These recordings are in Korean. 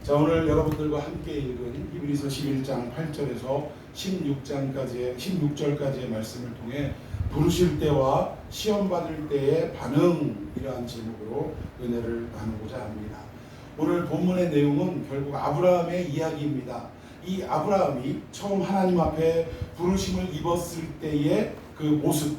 자, 오늘 여러분들과 함께 읽은 히브리서 11장 8절에서 16절까지의 말씀을 통해 부르실 때와 시험 받을 때의 반응이라는 제목으로 은혜를 나누고자 합니다. 오늘 본문의 내용은 결국 아브라함의 이야기입니다. 이 아브라함이 처음 하나님 앞에 부르심을 입었을 때의 그 모습,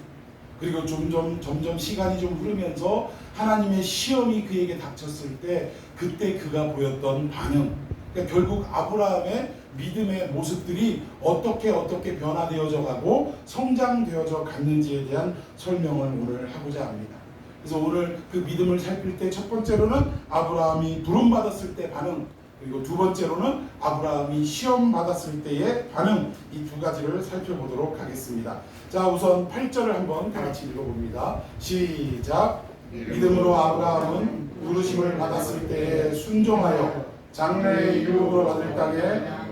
그리고 점점 시간이 좀 흐르면서 하나님의 시험이 그에게 닥쳤을 때 그때 그가 보였던 반응, 그러니까 결국 아브라함의 믿음의 모습들이 어떻게 변화되어져 가고 성장되어져 갔는지에 대한 설명을 오늘 하고자 합니다. 그래서 오늘 그 믿음을 살필 때 첫 번째로는 아브라함이 부름받았을 때 반응, 그리고 두 번째로는 아브라함이 시험 받았을 때의 반응, 이 두 가지를 살펴보도록 하겠습니다. 자, 우선 8절을 한번 다 같이 읽어봅니다. 시작. 믿음으로 아브라함은 부르심을 받았을 때에 순종하여 장래의 유업으로 받을 땅에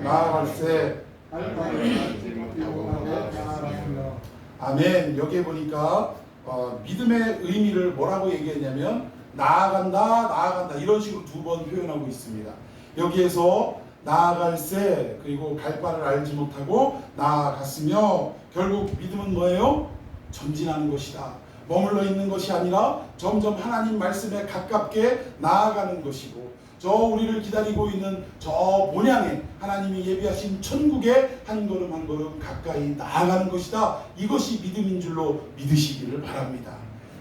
나아갈새. 아멘. 여기에 보니까 믿음의 의미를 뭐라고 얘기했냐면 나아간다 이런 식으로 두 번 표현하고 있습니다. 여기에서 나아갈새, 그리고 갈 바를 알지 못하고 나아갔으며, 결국 믿음은 뭐예요? 전진하는 것이다. 머물러 있는 것이 아니라 점점 하나님 말씀에 가깝게 나아가는 것이고, 저 우리를 기다리고 있는 저 본향에 하나님이 예비하신 천국에 한 걸음 한 걸음 가까이 나아가는 것이다. 이것이 믿음인 줄로 믿으시기를 바랍니다.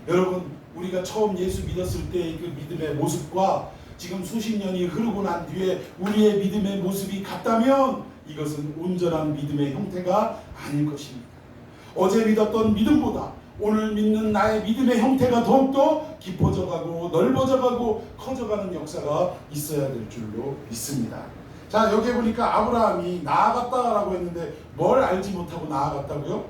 여러분, 우리가 처음 예수 믿었을 때의 그 믿음의 모습과 지금 수십 년이 흐르고 난 뒤에 우리의 믿음의 모습이 같다면 이것은 온전한 믿음의 형태가 아닐 것입니다. 어제 믿었던 믿음보다 오늘 믿는 나의 믿음의 형태가 더욱더 깊어져가고 넓어져가고 커져가는 역사가 있어야 될 줄로 믿습니다. 자, 여기에 보니까 아브라함이 나아갔다라고 했는데 뭘 알지 못하고 나아갔다고요?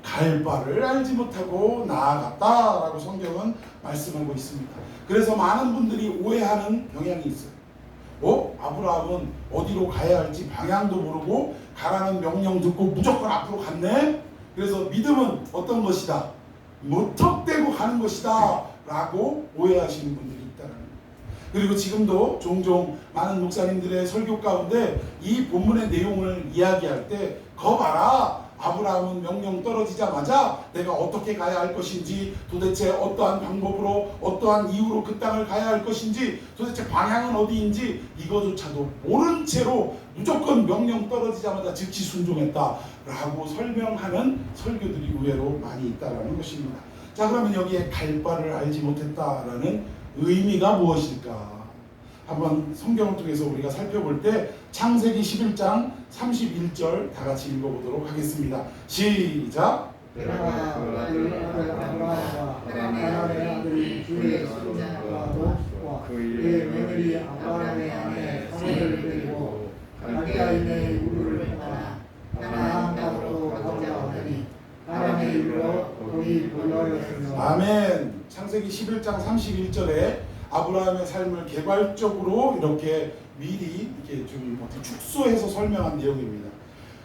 갈 바를 알지 못하고 나아갔다라고 성경은 말씀하고 있습니다. 그래서 많은 분들이 오해하는 경향이 있어요. 아브라함은 어디로 가야 할지 방향도 모르고 가라는 명령 듣고 무조건 앞으로 갔네? 그래서 믿음은 어떤 것이다? 무턱대고 가는 것이다 라고 오해하시는 분들이 있다는 거예요. 그리고 지금도 종종 많은 목사님들의 설교 가운데 이 본문의 내용을 이야기할 때 거 봐라, 아브라함은 명령 떨어지자마자 내가 어떻게 가야 할 것인지, 도대체 어떠한 방법으로 어떠한 이유로 그 땅을 가야 할 것인지, 도대체 방향은 어디인지 이거조차도 모른 채로 무조건 명령 떨어지자마자 즉시 순종했다라고 설명하는 설교들이 의외로 많이 있다라는 것입니다. 자, 그러면 여기에 갈 바를 알지 못했다라는 의미가 무엇일까? 한번 성경을 통해서 우리가 살펴볼 때 창세기 11장 31절 다 같이 읽어보도록 하겠습니다. 시작. 그의 며느리 아브라함의 아내 사라를 데리고 갈대아인의 우르를 떠나 가나안 땅으로 가고자 하더니 하나님의 일로 거기 보여였으며. 아멘. 창세기 11장 31절에 아브라함의 삶을 개괄적으로 이렇게 미리 이렇게 좀 축소해서 설명한 내용입니다.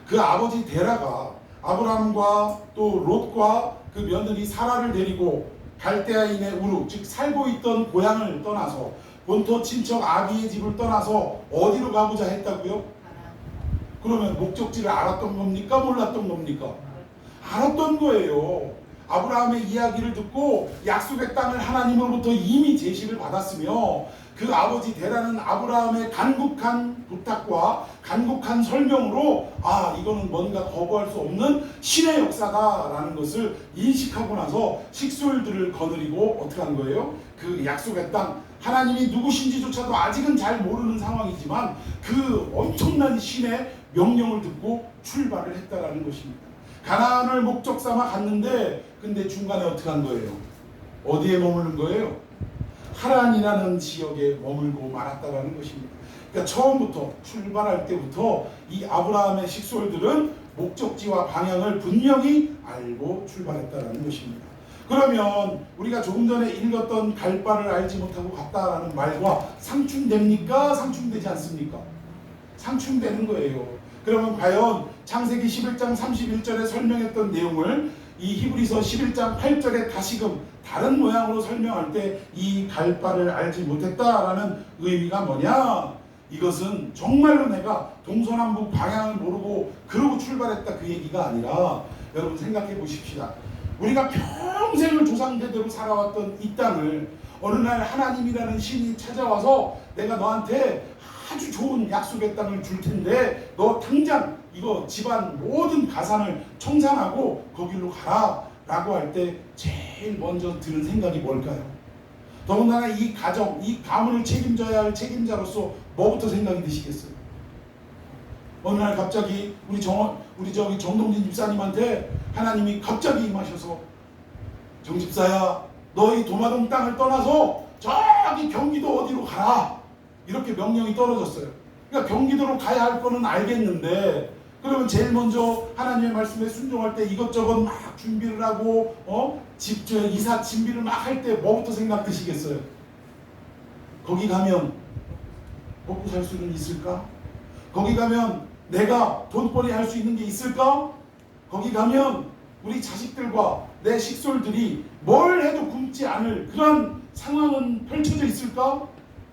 그 아버지 데라가 아브라함과 또 롯과 그 며느리 사라를 데리고 갈대아인의 우르, 즉 살고 있던 고향을 떠나서 본토 친척 아비의 집을 떠나서 어디로 가고자 했다고요? 그러면 목적지를 알았던 겁니까? 몰랐던 겁니까? 알았던 거예요. 아브라함의 이야기를 듣고 약속의 땅을 하나님으로부터 이미 제시를 받았으며, 그 아버지 데라는 아브라함의 간곡한 부탁과 간곡한 설명으로 이거는 뭔가 거부할 수 없는 신의 역사다라는 것을 인식하고 나서 식솔들을 거느리고 어떻게 한 거예요? 그 약속의 땅, 하나님이 누구신지조차도 아직은 잘 모르는 상황이지만 그 엄청난 신의 명령을 듣고 출발을 했다라는 것입니다. 가나안을 목적 삼아 갔는데 근데 중간에 어떻게 한 거예요? 어디에 머무는 거예요? 하란이라는 지역에 머물고 말았다라는 것입니다. 그러니까 처음부터 출발할 때부터 이 아브라함의 식솔들은 목적지와 방향을 분명히 알고 출발했다라는 것입니다. 그러면 우리가 조금 전에 읽었던 갈 바를 알지 못하고 갔다라는 말과 상충됩니까? 상충되지 않습니까? 상충되는 거예요. 그러면 과연 창세기 11장 31절에 설명했던 내용을 이 히브리서 11장 8절에 다시금 다른 모양으로 설명할 때 이 갈 바를 알지 못했다라는 의미가 뭐냐? 이것은 정말로 내가 동서남북 방향을 모르고 그러고 출발했다 그 얘기가 아니라 여러분 생각해 보십시다. 우리가 평생을 조상대대로 살아왔던 이 땅을 어느 날 하나님이라는 신이 찾아와서 내가 너한테 아주 좋은 약속의 땅을 줄 텐데 너 당장 이거 집안 모든 가산을 청산하고 거길로 가라 라고 할 때 제일 먼저 드는 생각이 뭘까요? 더군다나 이 가정, 이 가문을 책임져야 할 책임자로서 뭐부터 생각이 드시겠어요? 어느 날 갑자기 우리 저기 정동진 집사님한테 하나님이 갑자기 임하셔서 정 집사야 너희 도마동 땅을 떠나서 저기 경기도 어디로 가라 이렇게 명령이 떨어졌어요. 그러니까 경기도로 가야 할 거는 알겠는데 그러면 제일 먼저 하나님의 말씀에 순종할 때 이것저것 막 준비를 하고 이사 준비를 막 할 때 뭐부터 생각 드시겠어요? 거기 가면 먹고 살 수는 있을까? 거기 가면 내가 돈벌이 할 수 있는 게 있을까? 거기 가면 우리 자식들과 내 식솔들이 뭘 해도 굶지 않을 그런 상황은 펼쳐져 있을까?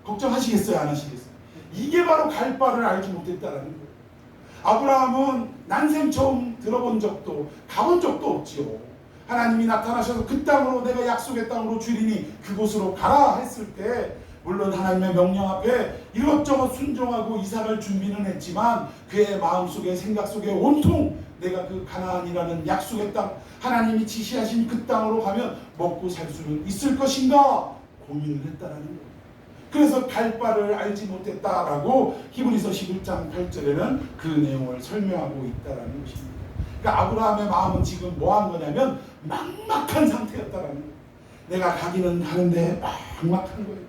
걱정하시겠어요? 안 하시겠어요? 이게 바로 갈 바를 알지 못했다라는 거예요. 아브라함은 난생 처음 들어본 적도 가본 적도 없지요. 하나님이 나타나셔서 그 땅으로 내가 약속의 땅으로 주리니 그곳으로 가라 했을 때 물론 하나님의 명령 앞에 이것저것 순종하고 이사갈 준비는 했지만 그의 마음속에 생각 속에 온통 내가 그 가나안이라는 약속의 땅 하나님이 지시하신 그 땅으로 가면 먹고 살 수는 있을 것인가 고민을 했다라는 거예요. 그래서 갈 바를 알지 못했다라고 히브리서 11장 8절에는 그 내용을 설명하고 있다라는 것입니다. 그러니까 아브라함의 마음은 지금 뭐 한 거냐면 막막한 상태였다라는 거예요. 내가 가기는 가는데 막막한 거예요.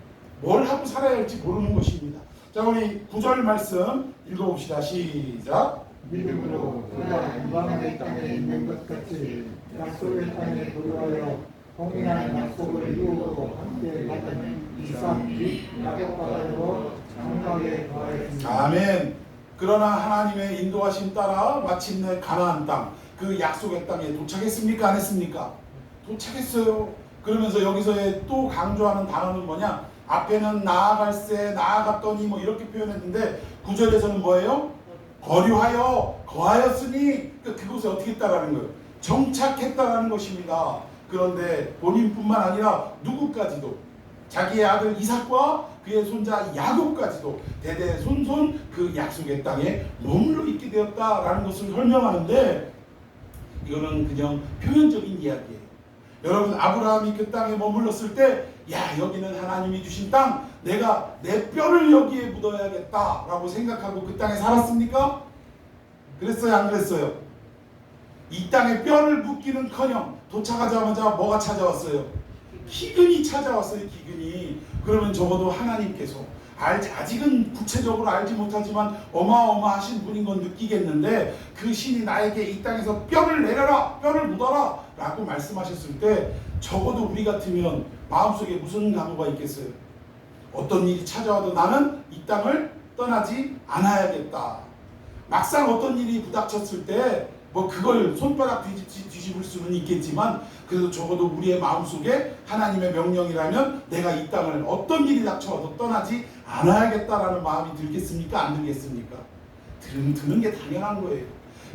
뭘 하고 살아야 할지 모르는 것입니다. 자, 우리 9절 말씀 읽어봅시다. 시작. 믿음으로 그가 이방의 땅에 있는 것 같이 약속의 땅에 들어가여 공인한 약속을 이루고 함께 받은 이삭 및 야곱과도 장막에 거하였습니다. 아멘. 그러나 하나님의 인도하심 따라 마침내 가나안 땅, 그 약속의 땅에 도착했습니까? 안 했습니까? 도착했어요. 그러면서 여기서의 또 강조하는 단어는 뭐냐? 앞에는 나아갈새, 나아갔더니 뭐 이렇게 표현했는데 9절에서는 뭐예요? 거류하여 거하였으니 그곳에 어떻게 했다라는 거예요? 정착했다라는 것입니다. 그런데 본인뿐만 아니라 누구까지도 자기의 아들 이삭과 그의 손자 야곱까지도 대대손손 그 약속의 땅에 머물러 있게 되었다라는 것을 설명하는데 이거는 그냥 표현적인 이야기예요. 여러분 아브라함이 그 땅에 머물렀을 때 야 여기는 하나님이 주신 땅 내가 내 뼈를 여기에 묻어야겠다라고 생각하고 그 땅에 살았습니까? 그랬어요? 안 그랬어요? 이 땅에 뼈를 묻기는커녕 도착하자마자 뭐가 찾아왔어요? 기근이 찾아왔어요. 기근이. 그러면 적어도 하나님께서 아직은 구체적으로 알지 못하지만 어마어마하신 분인 건 느끼겠는데 그 신이 나에게 이 땅에서 뼈를 내려라 뼈를 묻어라 라고 말씀하셨을 때 적어도 우리 같으면 마음속에 무슨 각오가 있겠어요? 어떤 일이 찾아와도 나는 이 땅을 떠나지 않아야겠다. 막상 어떤 일이 부닥쳤을 때 뭐 그걸 손바닥 뒤집을 수는 있겠지만 그래도 적어도 우리의 마음속에 하나님의 명령이라면 내가 이 땅을 어떤 일이 닥쳐와도 떠나지 않아야겠다라는 마음이 들겠습니까? 안 들겠습니까? 드는 게 당연한 거예요.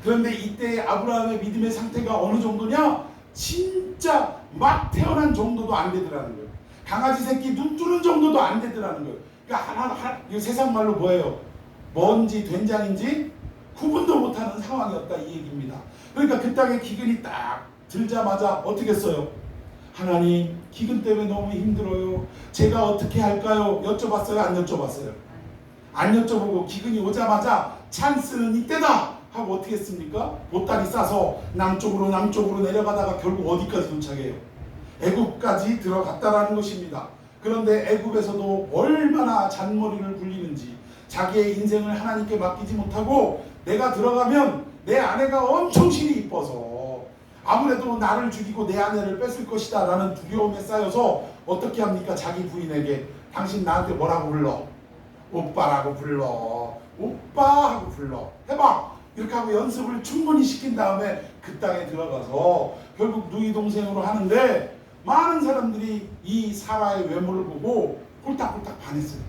그런데 이때 아브라함의 믿음의 상태가 어느 정도냐? 진짜 막 태어난 정도도 안 되더라는 거예요. 강아지 새끼 눈 뜨는 정도도 안 되더라는 거예요. 그러니까 세상 말로 뭐예요? 뭔지 된장인지 구분도 못하는 상황이었다 이 얘기입니다. 그러니까 그 땅에 기근이 딱 들자마자 어떻게 했어요? 하나님 기근 때문에 너무 힘들어요. 제가 어떻게 할까요? 여쭤봤어요? 안 여쭤봤어요? 안 여쭤보고 기근이 오자마자 찬스는 이때다 하고 어떻게 했습니까? 보따리 싸서 남쪽으로 내려가다가 결국 어디까지 도착해요? 애굽까지 들어갔다라는 것입니다. 그런데 애굽에서도 얼마나 잔머리를 굴리는지 자기의 인생을 하나님께 맡기지 못하고 내가 들어가면 내 아내가 엄청 신이 이뻐서 아무래도 나를 죽이고 내 아내를 뺏을 것이다 라는 두려움에 쌓여서 어떻게 합니까? 자기 부인에게 당신 나한테 뭐라고 불러? 오빠라고 불러. 오빠 하고 불러. 해봐. 이렇게 하고 연습을 충분히 시킨 다음에 그 땅에 들어가서 결국 누이 동생으로 하는데 많은 사람들이 이 사라의 외모를 보고 홀딱홀딱 반했어요.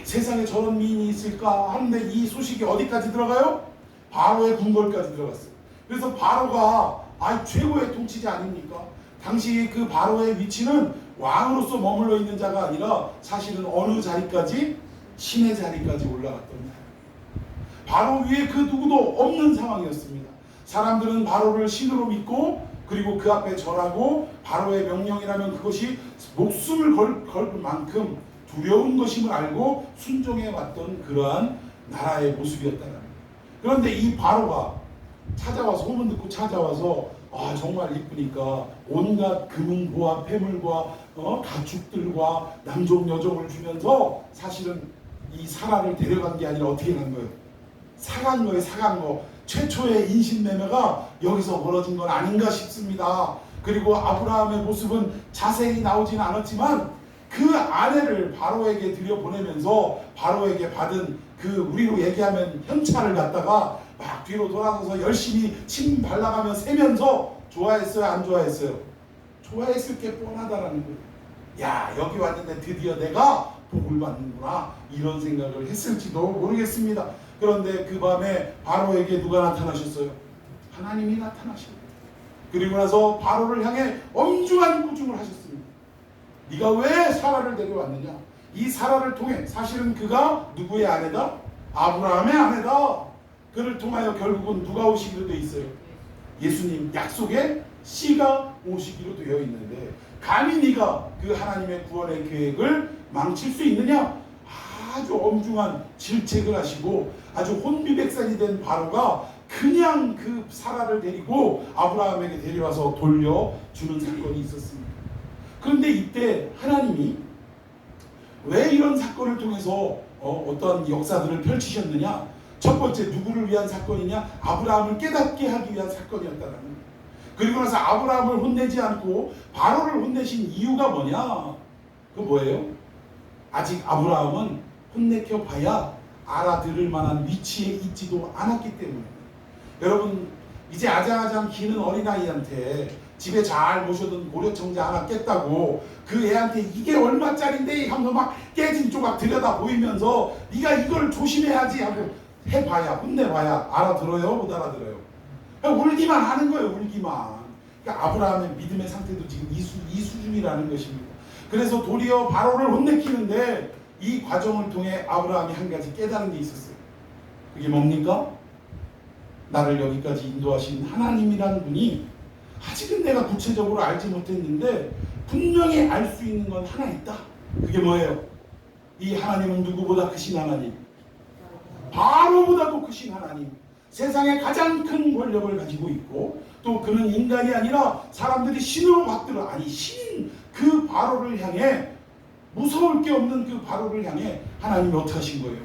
세상에 저런 미인이 있을까 하는데 이 소식이 어디까지 들어가요? 바로의 궁궐까지 들어갔어요. 그래서 바로가 최고의 통치자 아닙니까? 당시 그 바로의 위치는 왕으로서 머물러 있는 자가 아니라 사실은 어느 자리까지? 신의 자리까지 올라갔던 자예요. 바로 위에 그 누구도 없는 상황이었습니다. 사람들은 바로를 신으로 믿고 그리고 그 앞에 절하고 바로의 명령이라면 그것이 목숨을 걸 만큼 두려운 것임을 알고 순종해 왔던 그러한 나라의 모습이었다는 거예요. 그런데 이 바로가 찾아와서 소문 듣고 찾아와서 정말 이쁘니까 온갖 금은 보화 폐물과 가축들과 남종 여종을 주면서 사실은 이 사라를 데려간 게 아니라 어떻게 간 거예요? 사간 거예요. 사간 거. 최초의 인신매매가 여기서 벌어진 건 아닌가 싶습니다. 그리고 아브라함의 모습은 자세히 나오지는 않았지만 그 아내를 바로에게 들여보내면서 바로에게 받은 그 우리로 얘기하면 현찰을 갖다가 막 뒤로 돌아서서 열심히 침 발라가며 세면서 좋아했어요? 안 좋아했어요? 좋아했을 게 뻔하다라는 거예요. 야, 여기 왔는데 드디어 내가 복을 받는구나 이런 생각을 했을지도 모르겠습니다. 그런데 그 밤에 바로에게 누가 나타나셨어요? 하나님이 나타나셨어요. 그리고 나서 바로를 향해 엄중한 꾸중을 하셨습니다. 네가 왜 사라를 데려왔느냐? 이 사라를 통해 사실은 그가 누구의 아내다? 아브라함의 아내다. 그를 통하여 결국은 누가 오시기로 되어 있어요? 예수님 약속의 씨가 오시기로 되어 있는데 감히 네가 그 하나님의 구원의 계획을 망칠 수 있느냐? 아주 엄중한 질책을 하시고 아주 혼비백산이 된 바로가 그냥 그 사라를 데리고 아브라함에게 데려와서 돌려주는 사건이 있었습니다. 그런데 이때 하나님이 왜 이런 사건을 통해서 어떤 역사들을 펼치셨느냐? 첫 번째 누구를 위한 사건이냐? 아브라함을 깨닫게 하기 위한 사건이었다는 거예요. 그리고 나서 아브라함을 혼내지 않고 바로를 혼내신 이유가 뭐냐? 그 뭐예요? 아직 아브라함은 혼내켜 봐야 알아들을 만한 위치에 있지도 않았기 때문에. 여러분 이제 아장아장 기는 어린아이한테 집에 잘 모셔둔 고려청자 하나 깼다고 그 애한테 이게 얼마짜린데 하면서 막 깨진 조각 들여다 보이면서 네가 이걸 조심해야지 하고 해봐야 혼내봐야 알아들어요? 못 알아들어요? 울기만 하는 거예요. 울기만. 그러니까 아브라함의 믿음의 상태도 지금 이 수준이라는 것입니다. 그래서 도리어 바로를 혼내키는데 이 과정을 통해 아브라함이 한 가지 깨달은 게 있었어요. 그게 뭡니까? 나를 여기까지 인도하신 하나님이라는 분이 아직은 내가 구체적으로 알지 못했는데 분명히 알 수 있는 건 하나 있다. 그게 뭐예요? 이 하나님은 누구보다 크신 하나님, 바로보다도 크신 하나님, 세상에 가장 큰 권력을 가지고 있고 또 그는 인간이 아니라 사람들이 신으로 받들어 신 그 바로를 향해 무서울 게 없는 그 바로를 향해 하나님이 어떻게 하신 거예요?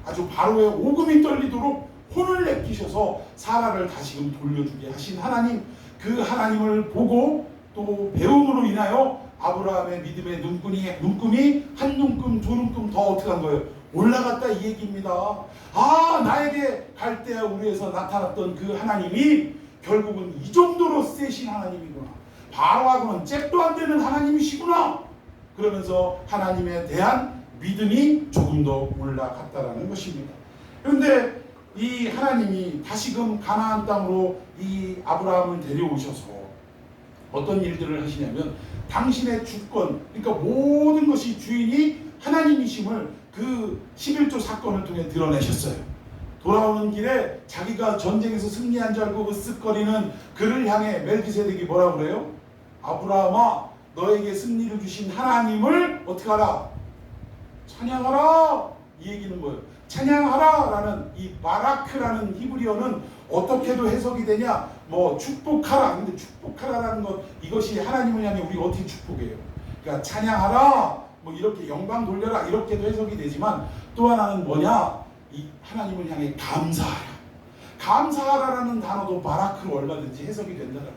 아주 바로의 오금이 떨리도록 혼을 내키셔서 사라를 다시금 돌려주게 하신 하나님, 그 하나님을 보고 또 배움으로 인하여 아브라함의 믿음의 눈금이 한 눈금 두 눈금 더 어떻게 한 거예요? 올라갔다 이 얘기입니다. 나에게 갈대아 우리에서 나타났던 그 하나님이 결국은 이 정도로 세신 하나님이구나. 바로하고는 잽도 안 되는 하나님이시구나. 그러면서 하나님에 대한 믿음이 조금 더 올라갔다라는 것입니다. 그런데 이 하나님이 다시금 가나안 땅으로 이 아브라함을 데려오셔서 어떤 일들을 하시냐면 당신의 주권, 그러니까 모든 것이 주인이 하나님이심을 그 11조 사건을 통해 드러내셨어요. 돌아오는 길에 자기가 전쟁에서 승리한 줄 알고 으쓱거리는 그를 향해 멜기세덱이 뭐라 그래요? 아브라함아, 너에게 승리를 주신 하나님을 어떻게 하라? 찬양하라! 이 얘기는 뭐예요? 찬양하라! 라는 이 바라크라는 히브리어는 어떻게도 해석이 되냐? 축복하라. 근데 축복하라라는 것, 이것이 하나님을 향해 우리가 어떻게 축복해요? 그러니까 찬양하라! 이렇게 영광 돌려라. 이렇게도 해석이 되지만 또 하나는 뭐냐? 이 하나님을 향해 감사하라. 감사하라라는 단어도 바라크로 얼마든지 해석이 된다는 거예요.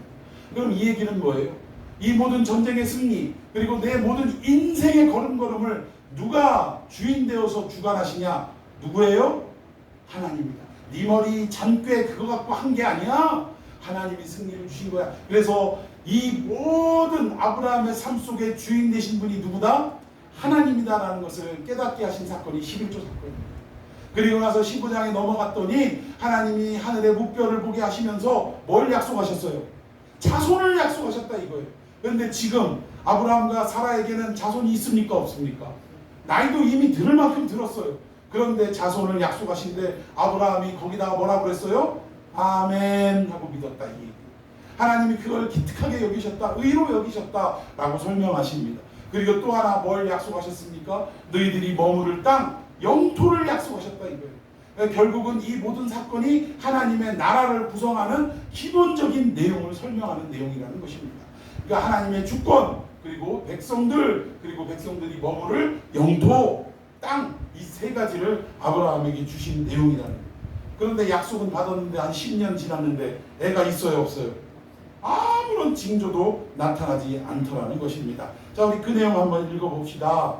그럼 이 얘기는 뭐예요? 이 모든 전쟁의 승리, 그리고 내 모든 인생의 걸음걸음을 누가 주인 되어서 주관하시냐? 누구예요? 하나님이다. 네 머리 잔꾀 그거 갖고 한 게 아니야. 하나님이 승리를 주신 거야. 그래서 이 모든 아브라함의 삶 속에 주인 되신 분이 누구다? 하나님이다라는 것을 깨닫게 하신 사건이 11조 사건입니다. 그리고 나서 15장에 넘어갔더니 하나님이 하늘의 무뼈를 보게 하시면서 뭘 약속하셨어요? 자손을 약속하셨다 이거예요. 그런데 지금 아브라함과 사라에게는 자손이 있습니까? 없습니까? 나이도 이미 들을 만큼 들었어요. 그런데 자손을 약속하신데 아브라함이 거기다가 뭐라고 그랬어요? 아멘 하고 믿었다. 하나님이 그걸 기특하게 여기셨다, 의로 여기셨다라고 설명하십니다. 그리고 또 하나 뭘 약속하셨습니까? 너희들이 머무를 땅 영토를 약속하셨다 이거예요. 결국은 이 모든 사건이 하나님의 나라를 구성하는 기본적인 내용을 설명하는 내용이라는 것입니다. 그러니까 하나님의 주권, 그리고 백성들, 그리고 백성들이 머무를 영토, 땅, 이 세 가지를 아브라함에게 주신 내용이라는 거예요. 그런데 약속은 받았는데 한 10년 지났는데 애가 있어요, 없어요? 아무런 징조도 나타나지 않더라는 것입니다. 자, 우리 그 내용 한번 읽어봅시다.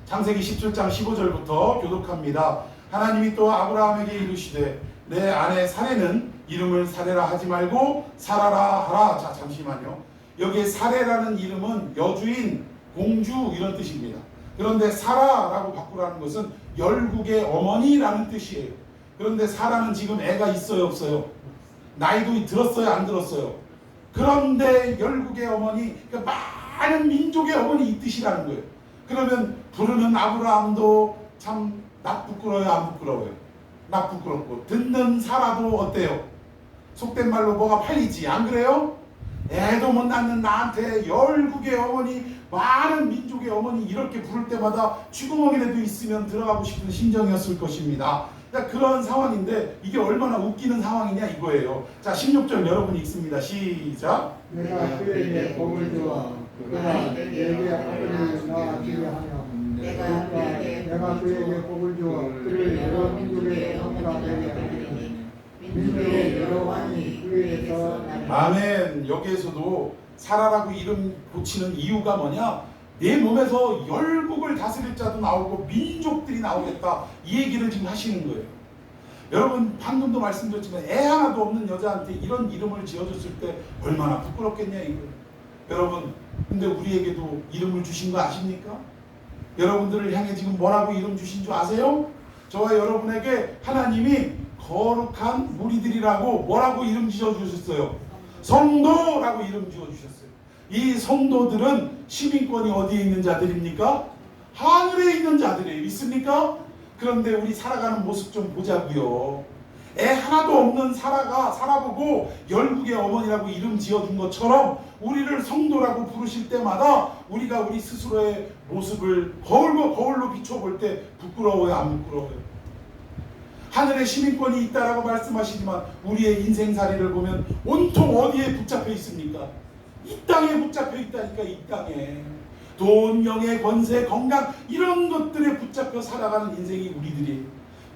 창세기 17장 15절부터 교독합니다. 하나님이 또 아브라함에게 이르시되 내 아내 사레는 이름을 사레라 하지 말고 사라라 하라. 자, 잠시만요. 여기에 사레라는 이름은 여주인, 공주 이런 뜻입니다. 그런데 사라라고 바꾸라는 것은 열국의 어머니라는 뜻이에요. 그런데 사라는 지금 애가 있어요, 없어요? 나이도 들었어요, 안 들었어요? 그런데 열국의 어머니, 그러니까 많은 민족의 어머니 이 뜻이라는 거예요. 그러면 부르는 아브라함도 참 나 부끄러워요, 안 부끄러워요? 나 부끄럽고 듣는 사라도 어때요? 속된 말로 뭐가 팔리지, 안 그래요? 애도 못 낳는 나한테 열국의 어머니, 많은 민족의 어머니 이렇게 부를 때마다 쥐구멍이라도 있으면 들어가고 싶은 심정이었을 것입니다. 그런 상황인데 이게 얼마나 웃기는 상황이냐 이거예요. 자, 16절 여러분이 읽습니다. 시작. 내가 그에게 복을 주어 그가 내게 아들을 낳아주려 하며 내가 그에게 복을 주어 그를 여러 민족의 형제가 되게 하리니 민족의 여러 왕이 그에게서 아멘. 여기에서도 사라라고 이름 붙이는 이유가 뭐냐? 내 몸에서 열국을 다스릴 자도 나오고 민족들이 나오겠다, 이 얘기를 지금 하시는 거예요. 여러분 방금도 말씀드렸지만 애 하나도 없는 여자한테 이런 이름을 지어줬을 때 얼마나 부끄럽겠냐 이거예요. 여러분 근데 우리에게도 이름을 주신 거 아십니까? 여러분들을 향해 지금 뭐라고 이름 주신 줄 아세요? 저와 여러분에게 하나님이 거룩한 무리들이라고 뭐라고 이름 지어주셨어요? 성도라고 이름 지어주셨어요. 이 성도들은 시민권이 어디에 있는 자들입니까? 하늘에 있는 자들이에요. 있습니까? 그런데 우리 살아가는 모습 좀 보자고요. 애 하나도 없는 사라가 살아보고 열국의 어머니라고 이름 지어준 것처럼 우리를 성도라고 부르실 때마다 우리가 우리 스스로의 모습을 거울로 비춰볼 때 부끄러워요, 안 부끄러워요? 하늘에 시민권이 있다라고 말씀하시지만 우리의 인생살이를 보면 온통 어디에 붙잡혀 있습니까? 이 땅에 붙잡혀 있다니까. 이 땅에 돈, 명예, 권세, 건강 이런 것들에 붙잡혀 살아가는 인생이 우리들이에요.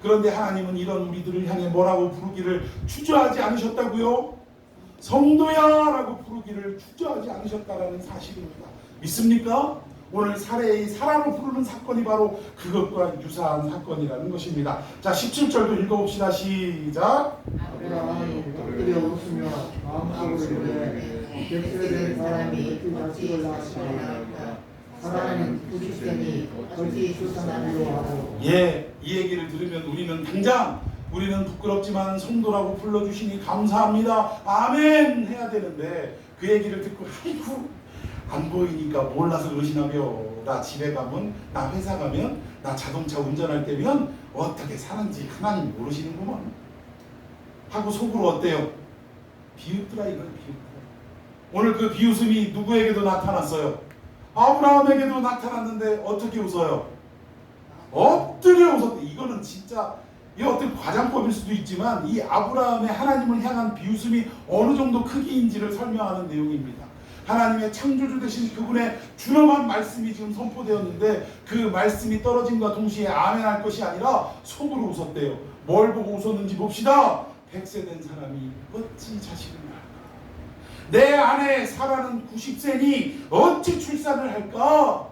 그런데 하나님은 이런 우리들을 향해 뭐라고 부르기를 주저하지 않으셨다고요? 성도야 라고 부르기를 주저하지 않으셨다라는 사실입니다. 믿습니까? 오늘 사라로 부르는 사건이 바로 그것과 유사한 사건이라는 것입니다. 자, 17절도 읽어봅시다. 시작. 아브라함이 엎드려 웃으며 마음속으로 이르되 객세된 사람이 어찌 자식을 낳았으리까. 사라는 90세니 어찌 출산하리요 하고. 예, 이 얘기를 들으면 우리는 당장 우리는 부끄럽지만 성도라고 불러주시니 감사합니다, 아멘 해야 되는데 그 얘기를 듣고 아이고 안 보이니까 몰라서 그러시나벼. 나 집에 가면, 나 회사 가면, 나 자동차 운전할 때면 어떻게 사는지 하나님 모르시는구먼 하고 속으로 어때요? 비웃더라 이걸. 비웃더라. 오늘 그 비웃음이 누구에게도 나타났어요? 아브라함에게도 나타났는데 어떻게 웃어요? 엎드려 웃었대. 이거는 진짜 이 어떤 과장법일 수도 있지만 이 아브라함의 하나님을 향한 비웃음이 어느 정도 크기인지를 설명하는 내용입니다. 하나님의 창조주 되신 그분의 준엄한 말씀이 지금 선포되었는데 그 말씀이 떨어짐과 동시에 아멘할 것이 아니라 속으로 웃었대요. 뭘 보고 웃었는지 봅시다. 100세 된 사람이 어찌 자식을 낳을까? 내 아내 사라는 90세니 어찌 출산을 할까?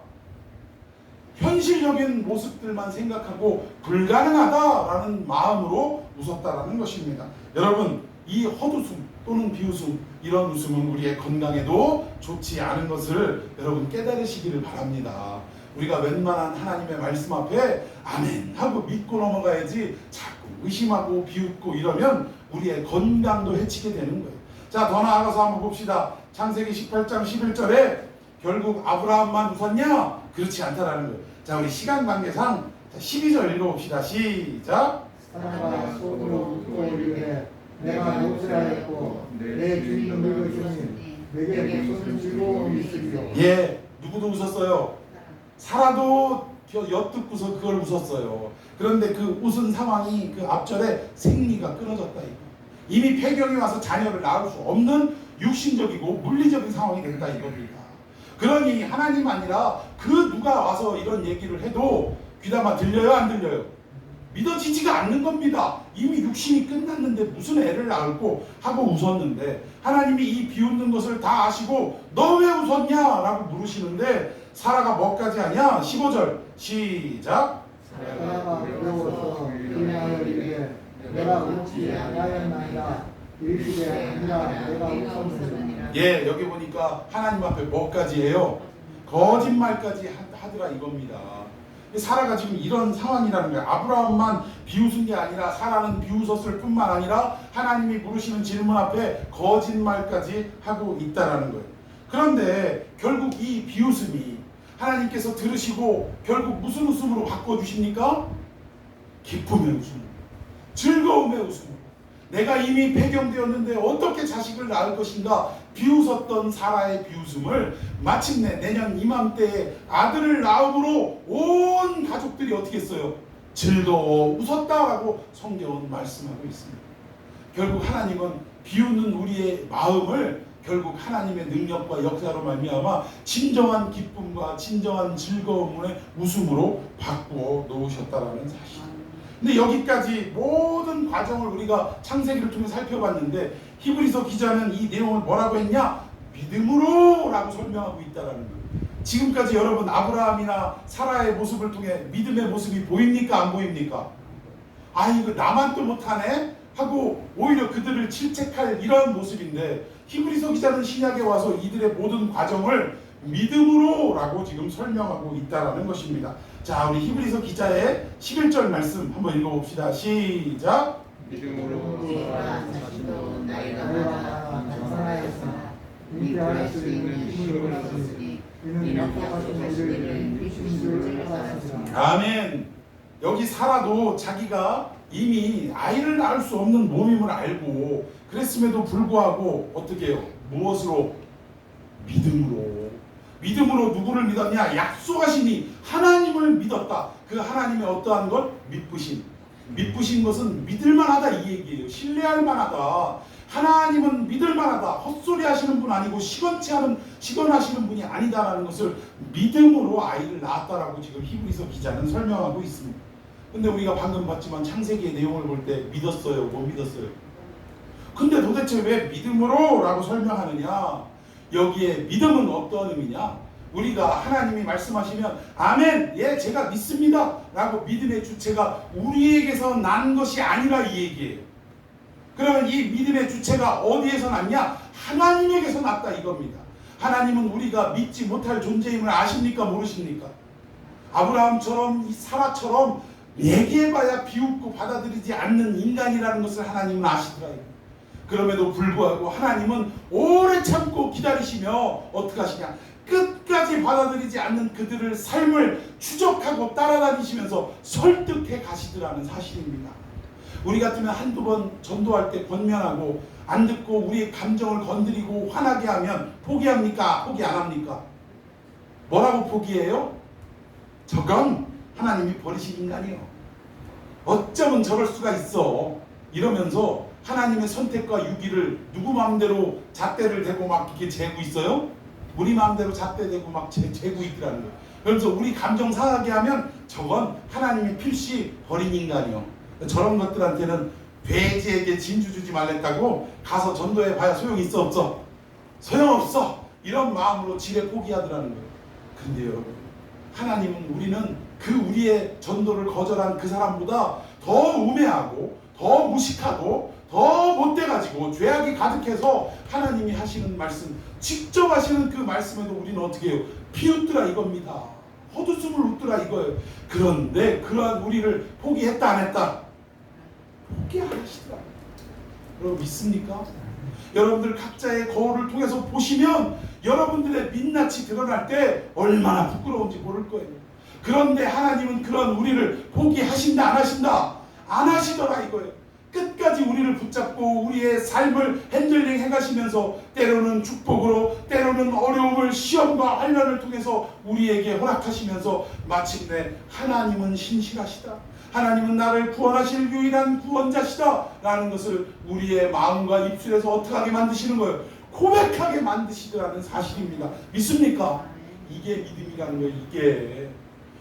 현실적인 모습들만 생각하고 불가능하다라는 마음으로 웃었다라는 것입니다. 여러분, 이 헛웃음 또는 비웃음, 이런 웃음은 우리의 건강에도 좋지 않은 것을 여러분 깨달으시기를 바랍니다. 우리가 웬만한 하나님의 말씀 앞에 아멘 하고 믿고 넘어가야지 자꾸 의심하고 비웃고 이러면 우리의 건강도 해치게 되는 거예요. 자, 더 나아가서 한번 봅시다. 창세기 18장 11절에 결국 아브라함만 웃었냐? 그렇지 않다라는 거예요. 자, 우리 시간 관계상 12절 읽어봅시다. 시작. 사라가 속으로 웃고 이르되 내가 노쇠하였고 내 주인은 늙으시니 내게 무슨 즐거움이 있으리요. 예, 누구도 웃었어요. 사라도 엿듣고서 그걸 웃었어요. 그런데 그 웃은 상황이 그 앞절에 생리가 끊어졌다 이거. 이미 폐경이 와서 자녀를 낳을 수 없는 육신적이고 물리적인 상황이 됐다 이겁니다. 그러니 하나님 아니라 그 누가 와서 이런 얘기를 해도 귀담아 들려요 안 들려요? 믿어지지가 않는 겁니다. 이미 육신이 끝났는데 무슨 애를 낳고 하고 웃었는데 하나님이 이 비웃는 것을 다 아시고 너 왜 웃었냐? 라고 물으시는데 사라가 뭐까지 하냐? 15절 시작. 사라가 어려워서 일어나여 이르되 내가 웃지 아니하였나이다. 이르시되 아니라 내가 웃었느니라. 예, 여기 보니까 하나님 앞에 뭐까지 해요? 거짓말까지 하더라 이겁니다. 사라가 지금 이런 상황이라는 거예요. 아브라함만 비웃은 게 아니라 사라는 비웃었을 뿐만 아니라 하나님이 물으시는 질문 앞에 거짓말까지 하고 있다라는 거예요. 그런데 결국 이 비웃음이 하나님께서 들으시고 결국 무슨 웃음으로 바꿔주십니까? 기쁨의 웃음, 즐거움의 웃음. 내가 이미 폐경되었는데 어떻게 자식을 낳을 것인가 비웃었던 사라의 비웃음을 마침내 내년 이맘때에 아들을 낳음으로 온 가족들이 어떻게 했어요? 즐거워 웃었다라고 성경은 말씀하고 있습니다. 결국 하나님은 비웃는 우리의 마음을 결국 하나님의 능력과 역사로 말미암아 진정한 기쁨과 진정한 즐거움의 웃음으로 바꾸어 놓으셨다라는 사실. 근데 여기까지 모든 과정을 우리가 창세기를 통해 살펴봤는데 히브리서 기자는 이 내용을 뭐라고 했냐? 믿음으로 라고 설명하고 있다는 거예요. 지금까지 여러분 아브라함이나 사라의 모습을 통해 믿음의 모습이 보입니까? 안 보입니까? 아 이거 나만 또 못하네? 하고 오히려 그들을 질책할 이런 모습인데 히브리서 기자는 신약에 와서 이들의 모든 과정을 믿음으로 라고 지금 설명하고 있다는 것입니다. 자, 우리 히브리서 기자의 11절 말씀 한번 읽어봅시다. 시작. 믿음으로 내가 장사하였으나 인기할 수 있는 힘을 얻었으니 이는 약속하신 이를 이루신 줄 알았으나. 아멘. 여기 사라도 자기가 이미 아이를 낳을 수 없는 몸임을 알고 그랬음에도 불구하고 어떻게 해요? 무엇으로? 믿음으로 누구를 믿었냐? 약속하시니 하나님을 믿었다. 그 하나님의 어떠한 것? 믿으신 것은 믿을만하다 이 얘기예요. 신뢰할 만하다. 하나님은 믿을만하다. 헛소리 하시는 분 아니고 시건하시는 분이 아니다라는 것을 믿음으로 아이를 낳았다라고 지금 히브리서 기자는 설명하고 있습니다. 근데 우리가 방금 봤지만 창세기의 내용을 볼 때 믿었어요? 못 믿었어요? 근데 도대체 왜 믿음으로 라고 설명하느냐? 여기에 믿음은 어떤 의미냐? 우리가 하나님이 말씀하시면 아멘, 예 제가 믿습니다 라고 믿음의 주체가 우리에게서 난 것이 아니라 이 얘기예요. 그러면 이 믿음의 주체가 어디에서 났냐? 하나님에게서 났다 이겁니다. 하나님은 우리가 믿지 못할 존재임을 아십니까? 모르십니까? 아브라함처럼 이 사라처럼 얘기해봐야 비웃고 받아들이지 않는 인간이라는 것을 하나님은 아시더라고요. 그럼에도 불구하고 하나님은 오래 참고 기다리시며 어떻게 하시냐? 끝까지 받아들이지 않는 그들을 삶을 추적하고 따라다니시면서 설득해 가시더라는 사실입니다. 우리 같으면 한두 번 전도할 때 권면하고 안 듣고 우리의 감정을 건드리고 화나게 하면 포기합니까? 포기 안 합니까? 뭐라고 포기해요? 저건 하나님이 버리신 인간이요. 어쩌면 저럴 수가 있어. 이러면서 하나님의 선택과 유기를 누구 마음대로 잣대를 대고 막 이렇게 재고 있어요? 우리 마음대로 잣대 대고 막 재고 있더라는 거예요. 그래서 우리 감정 상하게 하면 저건 하나님이 필시 버린 인간이요. 저런 것들한테는 돼지에게 진주 주지 말랬다고 가서 전도해 봐야 소용 있어 없어? 소용없어. 이런 마음으로 지레 포기하더라는 거예요. 근데 여러분 하나님은 우리는 그 우리의 전도를 거절한 그 사람보다 더 우매하고 더 무식하고 더 못돼가지고 죄악이 가득해서 하나님이 하시는 말씀 직접 하시는 그 말씀에도 우리는 어떻게 해요? 비웃더라 이겁니다. 헛웃음을 웃더라 이거예요. 그런데 그러한 우리를 포기했다 안 했다? 포기 안 하시더라. 여러분 믿습니까? 여러분들 각자의 거울을 통해서 보시면 여러분들의 민낯이 드러날 때 얼마나 부끄러운지 모를 거예요. 그런데 하나님은 그런 우리를 포기하신다 안 하신다? 안 하시더라 이거예요. 끝까지 우리를 붙잡고 우리의 삶을 핸들링 해가시면서 때로는 축복으로 때로는 어려움을 시험과 환난을 통해서 우리에게 허락하시면서 마침내 하나님은 신실하시다, 하나님은 나를 구원하실 유일한 구원자시다 라는 것을 우리의 마음과 입술에서 어떻게 하게 만드시는 거예요? 고백하게 만드시더라는 사실입니다. 믿습니까? 이게 믿음이라는 거예요. 이게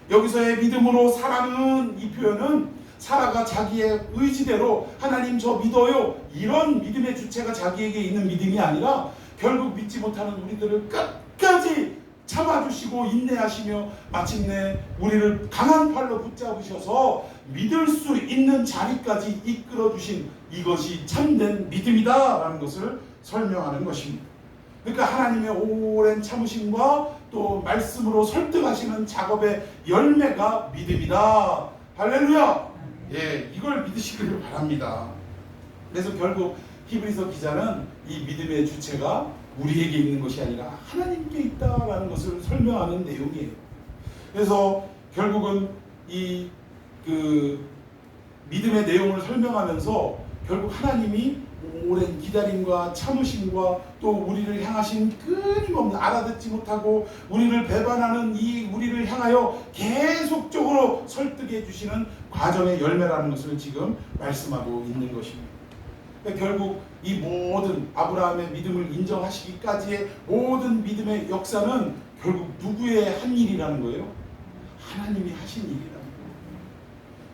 여기서의 믿음으로 사랑은, 이 표현은 사라가 자기의 의지대로 하나님 저 믿어요 이런 믿음의 주체가 자기에게 있는 믿음이 아니라 결국 믿지 못하는 우리들을 끝까지 참아주시고 인내하시며 마침내 우리를 강한 팔로 붙잡으셔서 믿을 수 있는 자리까지 이끌어주신 이것이 참된 믿음이다 라는 것을 설명하는 것입니다. 그러니까 하나님의 오랜 참으심과 또 말씀으로 설득하시는 작업의 열매가 믿음이다. 할렐루야. 예, 이걸 믿으시기를 바랍니다. 그래서 결국 히브리서 기자는 이 믿음의 주체가 우리에게 있는 것이 아니라 하나님께 있다라는 것을 설명하는 내용이에요. 그래서 결국은 이 믿음의 내용을 설명하면서 결국 하나님이 오랜 기다림과 참으심과 또 우리를 향하신 끊임없는 알아듣지 못하고 우리를 배반하는 이 우리를 향하여 계속적으로 설득해 주시는 과정의 열매라는 것을 지금 말씀하고 있는 것입니다. 그러니까 결국 이 모든 아브라함의 믿음을 인정하시기까지의 모든 믿음의 역사는 결국 누구의 한 일이라는 거예요? 하나님이 하신 일이라는 거예요.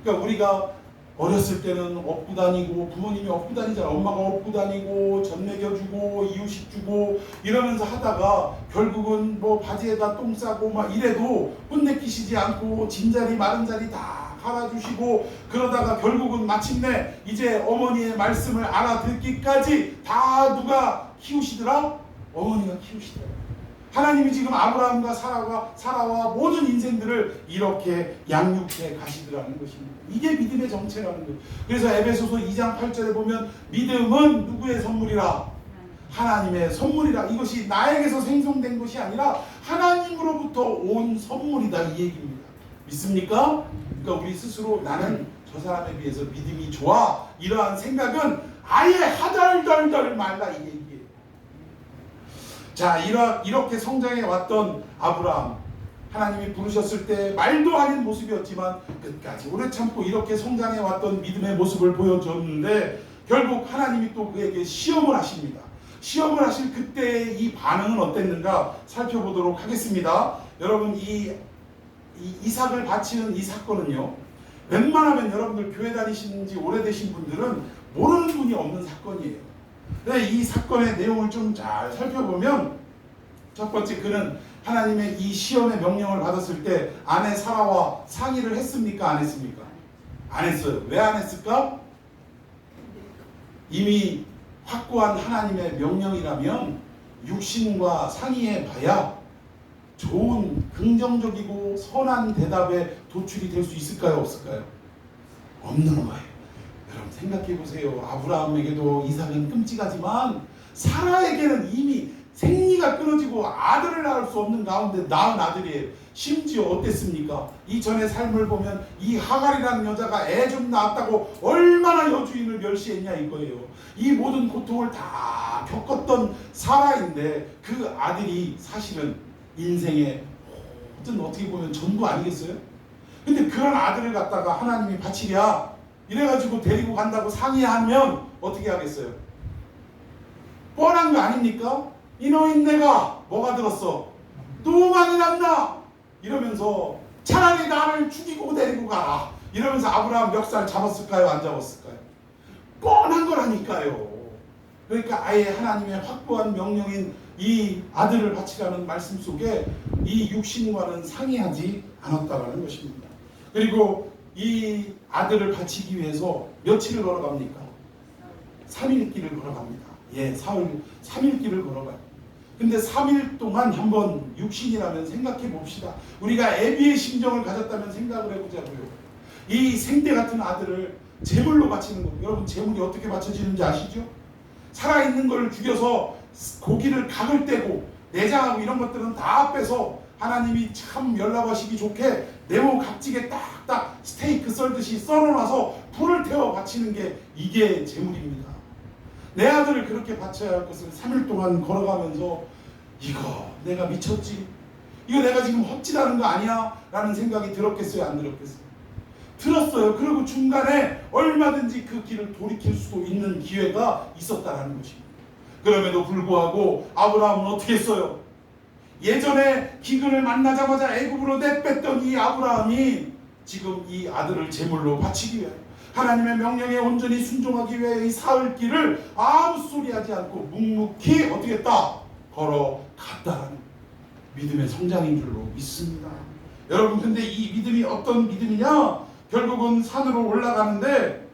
그러니까 우리가 어렸을 때는 업고 다니고 부모님이 업고 다니잖아. 엄마가 업고 다니고 젖 먹여주고 이유식 주고 이러면서 하다가 결국은 뭐 바지에다 똥 싸고 막 이래도 혼내키시지 않고 진자리 마른 자리 다 갈아주시고 그러다가 결국은 마침내 이제 어머니의 말씀을 알아듣기까지 다 누가 키우시더라? 어머니가 키우시더라. 하나님이 지금 아브라함과 사라와 모든 인생들을 이렇게 양육해 가시더라는 것입니다. 이게 믿음의 정체라는 거예요. 그래서 에베소서 2장 8절에 보면 믿음은 누구의 선물이라? 하나님의 선물이라. 이것이 나에게서 생성된 것이 아니라 하나님으로부터 온 선물이다 이 얘기입니다. 믿습니까? 그러니까 우리 스스로 나는 저 사람에 비해서 믿음이 좋아 이러한 생각은 아예 하덜덜덜 말라 이 얘기예요. 자, 이렇게 성장해 왔던 아브라함, 하나님이 부르셨을 때 말도 아닌 모습이었지만 끝까지 오래 참고 이렇게 성장해 왔던 믿음의 모습을 보여줬는데 결국 하나님이 또 그에게 시험을 하십니다. 시험을 하실 그때의 이 반응은 어땠는가 살펴보도록 하겠습니다. 여러분 이 이삭을 바치는 이 사건은요, 웬만하면 여러분들 교회 다니신 지 오래되신 분들은 모르는 분이 없는 사건이에요. 이 사건의 내용을 좀 잘 살펴보면 첫 번째, 그는 하나님의 이 시험의 명령을 받았을 때 아내 사라와 상의를 했습니까? 안 했습니까? 안 했어요. 왜 안 했을까? 이미 확고한 하나님의 명령이라면 육신과 상의해 봐야 좋은 긍정적이고 선한 대답에 도출이 될 수 있을까요? 없을까요? 없는 거예요. 여러분 생각해 보세요. 아브라함에게도 이삭은 끔찍하지만 사라에게는 이미 생리가 끊어지고 아들을 낳을 수 없는 가운데 낳은 아들이에요. 심지어 어땠습니까? 이전의 삶을 보면 이 하갈이라는 여자가 애 좀 낳았다고 얼마나 여주인을 멸시했냐 이거예요. 이 모든 고통을 다 겪었던 사라인데 그 아들이 사실은 인생의 모든 어떻게 보면 전부 아니겠어요? 근데 그런 아들을 갖다가 하나님이 바치랴 이래가지고 데리고 간다고 상의하면 어떻게 하겠어요? 뻔한 거 아닙니까? 이놈인 내가 뭐가 들었어? 또 많이 났나? 이러면서 차라리 나를 죽이고 데리고 가라 이러면서 아브라함 멱살 잡았을까요? 안 잡았을까요? 뻔한 거라니까요. 그러니까 아예 하나님의 확고한 명령인 이 아들을 바치라는 말씀 속에 이 육신과는 상의하지 않았다라는 것입니다. 그리고 이 아들을 바치기 위해서 며칠을 걸어갑니까? 3일 길을 걸어갑니다. 예, 3일 길을 걸어가요. 근데 3일 동안 한번 육신이라면 생각해 봅시다. 우리가 애비의 심정을 가졌다면 생각을 해보자고요. 이 생대 같은 아들을 제물로 바치는 거. 여러분 제물이 어떻게 바쳐지는지 아시죠? 살아있는 걸 죽여서 고기를 각을 떼고 내장하고 이런 것들은 다 빼서 하나님이 참 연락하시기 좋게 네모 각지게 딱딱 스테이크 썰듯이 썰어놔서 불을 태워 바치는 게 이게 제물입니다. 내 아들을 그렇게 바쳐야 할 것을 3일 동안 걸어가면서 이거 내가 미쳤지? 이거 내가 지금 헛짓하는 거 아니야? 라는 생각이 들었겠어요? 안 들었겠어요? 들었어요. 그리고 중간에 얼마든지 그 길을 돌이킬 수도 있는 기회가 있었다라는 것입니다. 그럼에도 불구하고 아브라함은 어떻게 했어요? 예전에 기근을 만나자마자 애굽으로 내뺐던 이 아브라함이 지금 이 아들을 제물로 바치기 위해 하나님의 명령에 온전히 순종하기 위해 이 사흘길을 아무 소리 하지 않고 묵묵히 어떻게 했다? 걸어갔다라는 믿음의 성장인 줄로 믿습니다. 여러분 근데 이 믿음이 어떤 믿음이냐? 결국은 산으로 올라가는데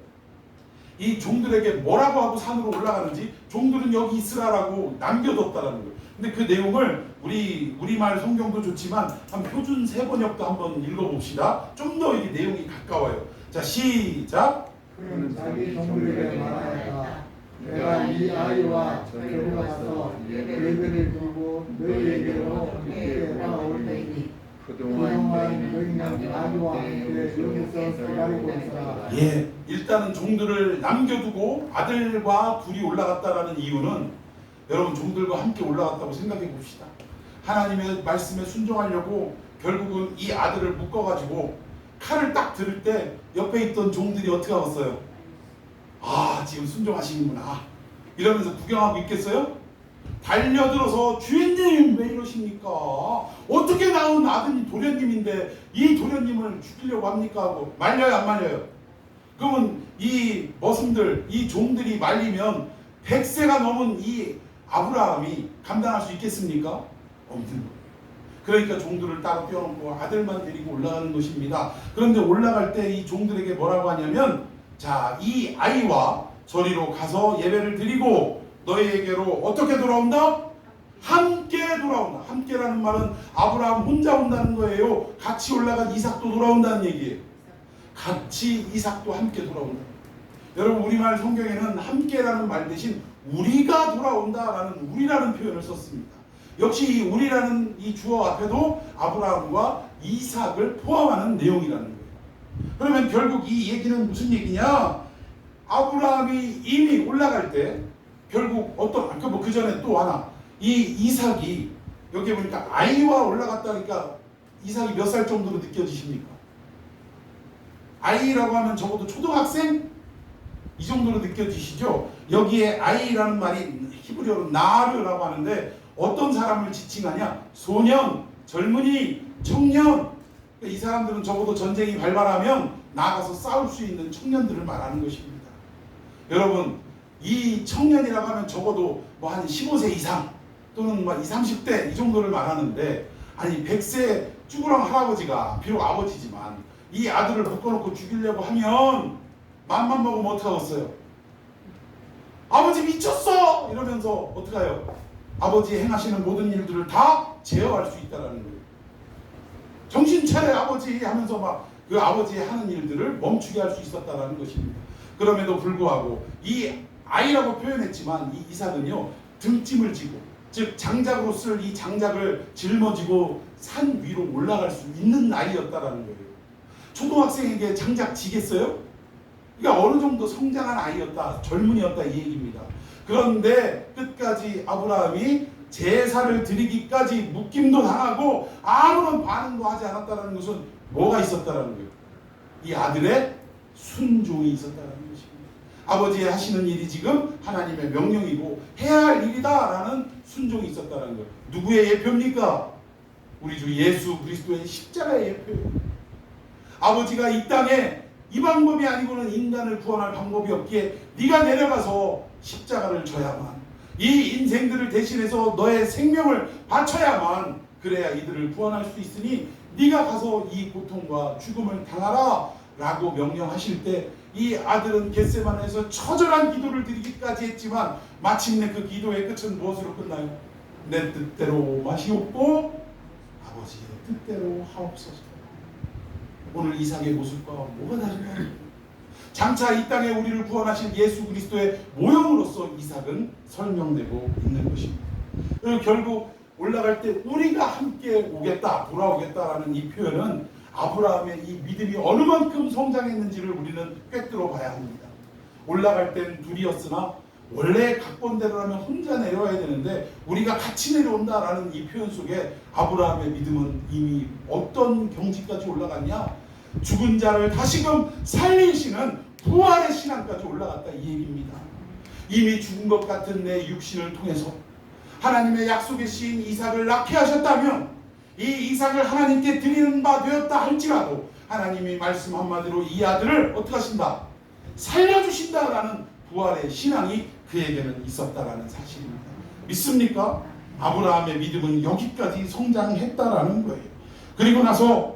이 종들에게 뭐라고 하고 산으로 올라가는지 종들은 여기 있으라라고 남겨뒀다라는 거예요. 근데 그 내용을 우리말 성경도 좋지만 한 표준 세번역도 한번 읽어봅시다. 좀 더 이게 내용이 가까워요. 자 시작. 그는 자기 종들에게 말하였다. 내가 이 아이와 저리로 가서 예배를 드리고 너희에게로 함께 나올 테니 그동안 너희는 아이와 함께 여기서 기다리고 있어라. 예, 일단은 종들을 남겨두고 아들과 둘이 올라갔다라는 이유는 여러분 종들과 함께 올라갔다고 생각해 봅시다. 하나님의 말씀에 순종하려고 결국은 이 아들을 묶어가지고 칼을 딱 들을 때 옆에 있던 종들이 어떻게 하겠어요? 아 지금 순종하시는구나 이러면서 구경하고 있겠어요? 달려들어서 주인님 왜 이러십니까? 어떻게 낳은 아드님 도련님인데 이 도련님을 죽이려고 합니까? 하고 말려요 안 말려요? 그러면 이 머슴들 이 종들이 말리면 100세가 넘은 이 아브라함이 감당할 수 있겠습니까? 없는 거예요. 그러니까 종들을 따로 떼어놓고 아들만 데리고 올라가는 것입니다. 그런데 올라갈 때 이 종들에게 뭐라고 하냐면 자, 이 아이와 저리로 가서 예배를 드리고 너희에게로 어떻게 돌아온다? 함께 돌아온다. 함께라는 말은 아브라함 혼자 온다는 거예요. 같이 올라간 이삭도 돌아온다는 얘기예요. 같이 이삭도 함께 돌아온다. 여러분 우리말 성경에는 함께라는 말 대신 우리가 돌아온다라는 우리라는 표현을 썼습니다. 역시 이 우리라는 이 주어 앞에도 아브라함과 이삭을 포함하는 내용이라는 거예요. 그러면 결국 이 얘기는 무슨 얘기냐? 아브라함이 이미 올라갈 때 결국 어떤 그 전에 또 하나 이 이삭이 여기 보니까 아이와 올라갔다니까 이삭이 몇 살 정도로 느껴지십니까? 아이라고 하면 적어도 초등학생? 이 정도로 느껴지시죠? 여기에 아이라는 말이 히브리어로 나르라고 하는데 어떤 사람을 지칭하냐? 소년, 젊은이, 청년. 이 사람들은 적어도 전쟁이 발발하면 나가서 싸울 수 있는 청년들을 말하는 것입니다. 여러분 이 청년이라고 하면 적어도 뭐 한 15세 이상 또는 뭐 20, 30대 이 정도를 말하는데 아니 100세 쭈구랑 할아버지가 비록 아버지지만 이 아들을 묶어놓고 죽이려고 하면 맘만 먹으면 어떡하겠어요? 아버지 미쳤어! 이러면서 어떡해요? 아버지 행하시는 모든 일들을 다 제어할 수 있다는 거예요. 정신 차려 아버지 하면서 막 그 아버지의 하는 일들을 멈추게 할 수 있었다는 것입니다. 그럼에도 불구하고 이 아이라고 표현했지만 이 이삭은요 등짐을 지고 즉 장작으로 쓸 이 장작을 짊어지고 산 위로 올라갈 수 있는 나이였다라는 거예요. 초등학생에게 장작 지겠어요? 그러니까 어느 정도 성장한 아이였다, 젊은이였다 이 얘기입니다. 그런데 끝까지 아브라함이 제사를 드리기까지 묶임도 당하고 아무런 반응도 하지 않았다는 것은 뭐가 있었다는 거예요? 이 아들의 순종이 있었다는 것입니다. 아버지의 하시는 일이 지금 하나님의 명령이고 해야 할 일이다라는 순종이 있었다는 거예요. 누구의 예표입니까? 우리 주 예수 그리스도의 십자가의 예표예요. 아버지가 이 땅에 이 방법이 아니고는 인간을 구원할 방법이 없기에 네가 내려가서 십자가를 져야만 이 인생들을 대신해서 너의 생명을 바쳐야만 그래야 이들을 구원할 수 있으니 네가 가서 이 고통과 죽음을 당하라 라고 명령하실 때 이 아들은 겟세마네에서 처절한 기도를 드리기까지 했지만 마침내 그 기도의 끝은 무엇으로 끝나요? 내 뜻대로 마시옵고 아버지의 뜻대로 하옵소서. 오늘 이삭의 모습과 뭐가 다른가요? 장차 이 땅에 우리를 구원하신 예수 그리스도의 모형으로서 이삭은 설명되고 있는 것입니다. 그리고 결국 올라갈 때 우리가 함께 오겠다, 돌아오겠다라는 이 표현은 아브라함의 이 믿음이 어느 만큼 성장했는지를 우리는 꿰뚫어 봐야 합니다. 올라갈 땐 둘이었으나 원래 각본대로라면 혼자 내려와야 되는데 우리가 같이 내려온다라는 이 표현 속에 아브라함의 믿음은 이미 어떤 경지까지 올라갔냐? 죽은 자를 다시금 살리시는 부활의 신앙까지 올라갔다 이 얘기입니다. 이미 죽은 것 같은 내 육신을 통해서 하나님의 약속의 시인 이삭을 낳게 하셨다면 이 이삭을 하나님께 드리는 바 되었다 할지라도 하나님이 말씀 한마디로 이 아들을 어떻게 하신다? 살려주신다라는 부활의 신앙이 그에게는 있었다라는 사실입니다. 믿습니까? 아브라함의 믿음은 여기까지 성장했다라는 거예요. 그리고 나서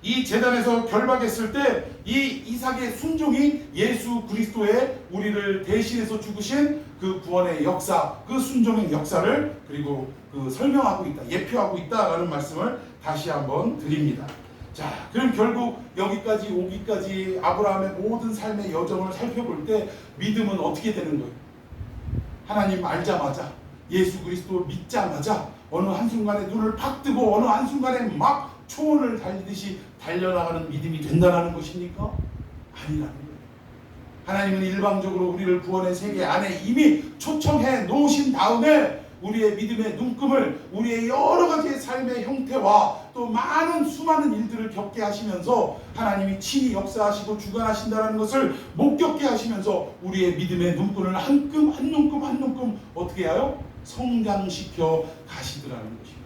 이 제단에서 결박했을 때 이 이삭의 순종이 예수 그리스도의 우리를 대신해서 죽으신 그 구원의 역사, 그 순종의 역사를 그리고 그 설명하고 있다, 예표하고 있다라는 말씀을 다시 한번 드립니다. 자, 그럼 결국 여기까지 오기까지 아브라함의 모든 삶의 여정을 살펴볼 때 믿음은 어떻게 되는 거예요? 하나님 알자마자, 예수 그리스도 믿자마자 어느 한순간에 눈을 팍 뜨고 어느 한순간에 막 초원을 달리듯이 달려나가는 믿음이 된다는 것입니까? 아니라는 거예요. 하나님은 일방적으로 우리를 구원의 세계 안에 이미 초청해 놓으신 다음에 우리의 믿음의 눈금을 우리의 여러 가지의 삶의 형태와 또 많은 수많은 일들을 겪게 하시면서 하나님이 친히 역사하시고 주관하신다는 것을 못 겪게 하시면서 우리의 믿음의 눈금을 한 눈금 어떻게 해요? 성장시켜 가시더라는 것입니다.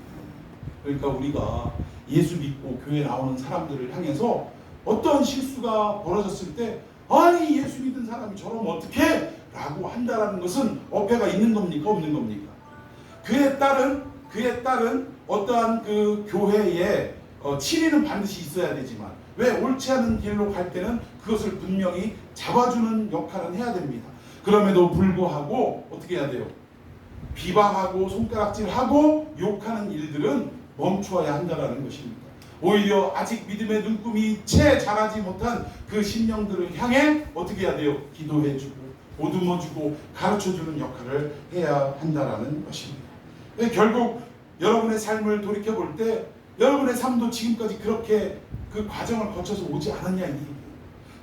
그러니까 우리가 예수 믿고 교회 나오는 사람들을 향해서 어떤 실수가 벌어졌을 때 아니 예수 믿은 사람이 저러면 어떡해? 라고 한다라는 것은 어폐가 있는 겁니까? 없는 겁니까? 그에 따른 어떠한 그 교회의 친위는 반드시 있어야 되지만 왜 옳지 않은 길로 갈 때는 그것을 분명히 잡아주는 역할은 해야 됩니다. 그럼에도 불구하고 어떻게 해야 돼요? 비방하고 손가락질하고 욕하는 일들은 멈추어야 한다는 것입니다. 오히려 아직 믿음의 눈금이 채 자라지 못한 그 심령들을 향해 어떻게 해야 돼요? 기도해주고 보듬어주고 가르쳐주는 역할을 해야 한다는 것입니다. 결국 여러분의 삶을 돌이켜볼 때 여러분의 삶도 지금까지 그렇게 그 과정을 거쳐서 오지 않았냐 이 얘기예요.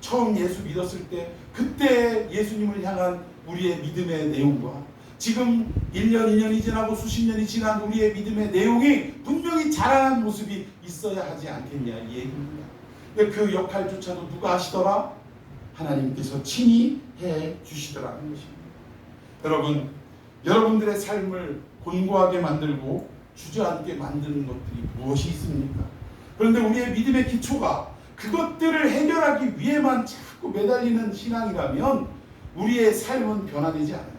처음 예수 믿었을 때 그때 예수님을 향한 우리의 믿음의 내용과 지금 1년, 2년이 지나고 수십 년이 지난 우리의 믿음의 내용이 분명히 자라난 모습이 있어야 하지 않겠냐 이 얘기입니다. 그 역할조차도 누가 하시더라? 하나님께서 친히 해 주시더라는 것입니다. 여러분, 여러분들의 삶을 곤고하게 만들고 주저앉게 만드는 것들이 무엇이 있습니까? 그런데 우리의 믿음의 기초가 그것들을 해결하기 위해만 자꾸 매달리는 신앙이라면 우리의 삶은 변화되지 않아요.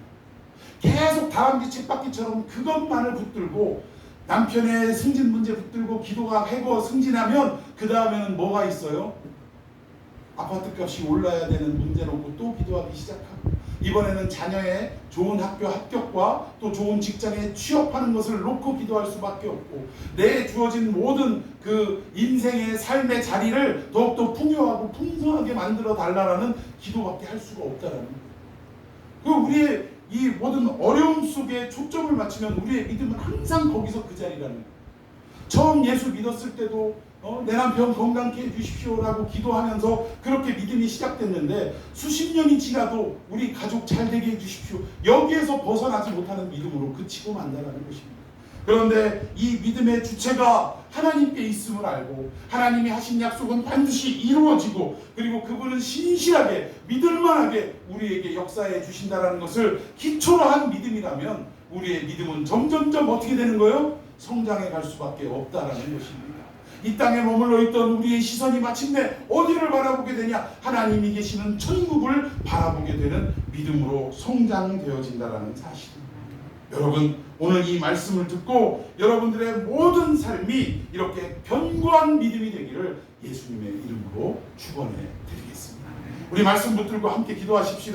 계속 다람쥐 쳇바퀴처럼 그것만을 붙들고 남편의 승진 문제 붙들고 기도가 해고 승진하면 그 다음에는 뭐가 있어요? 아파트 값이 올라야 되는 문제 놓고 또 기도하기 시작하고 이번에는 자녀의 좋은 학교 합격과 또 좋은 직장에 취업하는 것을 놓고 기도할 수밖에 없고 내 주어진 모든 그 인생의 삶의 자리를 더욱더 풍요하고 풍성하게 만들어 달라는 기도밖에 할 수가 없다라는 거예요. 그 우리의 이 모든 어려움 속에 초점을 맞추면 우리의 믿음은 항상 거기서 그 자리라는 거예요. 처음 예수 믿었을 때도 내 남편 건강케 해주십시오라고 기도하면서 그렇게 믿음이 시작됐는데 수십 년이 지나도 우리 가족 잘 되게 해주십시오. 여기에서 벗어나지 못하는 믿음으로 그치고 만다라는 것입니다. 그런데 이 믿음의 주체가 하나님께 있음을 알고 하나님이 하신 약속은 반드시 이루어지고 그리고 그분은 신실하게 믿을만하게 우리에게 역사해 주신다는 것을 기초로 한 믿음이라면 우리의 믿음은 점점점 어떻게 되는 거예요? 성장해 갈 수밖에 없다라는 것입니다. 이 땅에 머물러 있던 우리의 시선이 마침내 어디를 바라보게 되냐? 하나님이 계시는 천국을 바라보게 되는 믿음으로 성장되어진다는 사실입니다. 여러분, 오늘 이 말씀을 듣고 여러분들의 모든 삶이 이렇게 견고한 믿음이 되기를 예수님의 이름으로 축원해 드리겠습니다. 우리 말씀 붙들고 함께 기도하십시다.